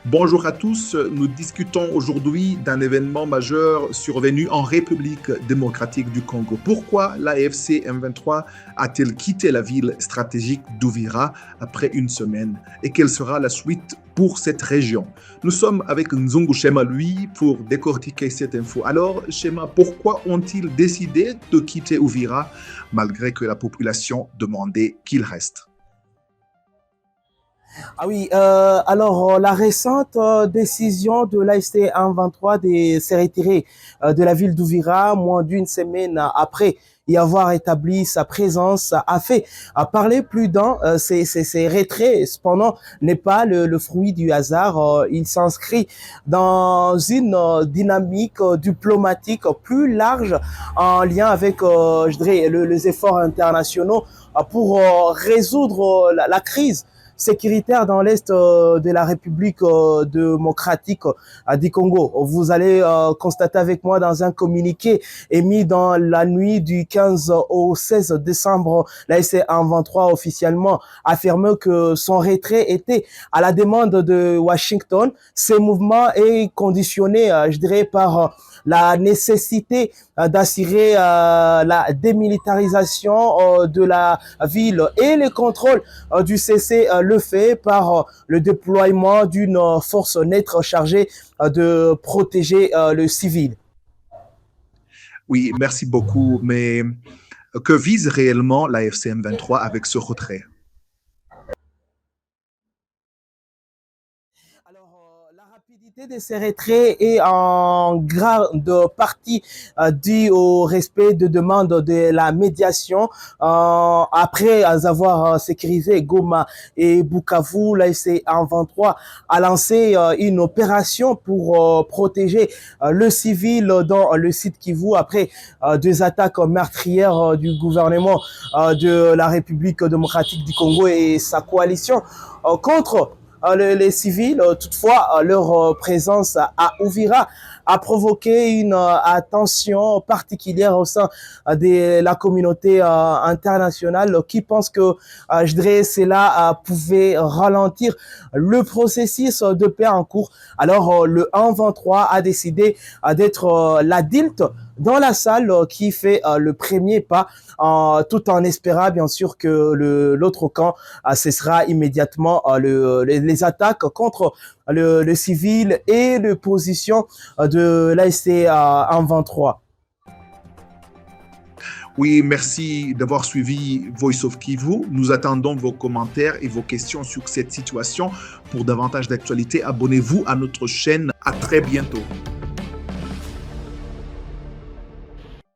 Bonjour à tous, nous discutons aujourd'hui d'un événement majeur survenu en République démocratique du Congo. Pourquoi l'AFC M23 a-t-elle quitté la ville stratégique d'Uvira après une semaine et quelle sera la suite pour cette région? Nous sommes avec Nzungu Shema, lui, pour décortiquer cette info. Alors, Shema, pourquoi ont-ils décidé de quitter Uvira malgré que la population demandait qu'il reste? Ah oui, la récente décision de l'AFC 123 de se retirer de la ville d'Uvira, moins d'une semaine après y avoir établi sa présence, a fait parler plus d'un. Ces retraits, cependant, n'est pas le fruit du hasard. Il s'inscrit dans une dynamique diplomatique plus large en lien avec, je dirais, les efforts internationaux pour résoudre la crise sécuritaire dans l'est de la République démocratique du Congo. Vous allez constater avec moi dans un communiqué émis dans la nuit du 15 au 16 décembre, la SC123 officiellement affirme que son retrait était à la demande de Washington. Ce mouvement est conditionné, je dirais, par la nécessité d'assurer la démilitarisation de la ville et le contrôle du CC le fait par le déploiement d'une force neutre chargée de protéger le civil. Oui, merci beaucoup, mais que vise réellement la FCM 23 avec ce retrait? La rapidité de ces retraits est en grande partie due au respect de demandes de la médiation. Après avoir sécurisé Goma et Bukavu, l'AFC 23 a lancé une opération pour protéger le civil dans le site Kivu après deux attaques meurtrières du gouvernement de la République démocratique du Congo et sa coalition contre les civils. Toutefois, leur présence à Uvira a provoqué une attention particulière au sein de la communauté internationale qui pense que, je dirais, cela pouvait ralentir le processus de paix en cours. Alors, le 1-23 a décidé d'être l'adulte dans la salle qui fait le premier pas, tout en espérant bien sûr que l'autre camp cessera immédiatement les attaques contre le civil et les positions de l'ASC en 23. Oui, merci d'avoir suivi Voice of Kivu. Nous attendons vos commentaires et vos questions sur cette situation. Pour davantage d'actualités, abonnez-vous à notre chaîne. À très bientôt.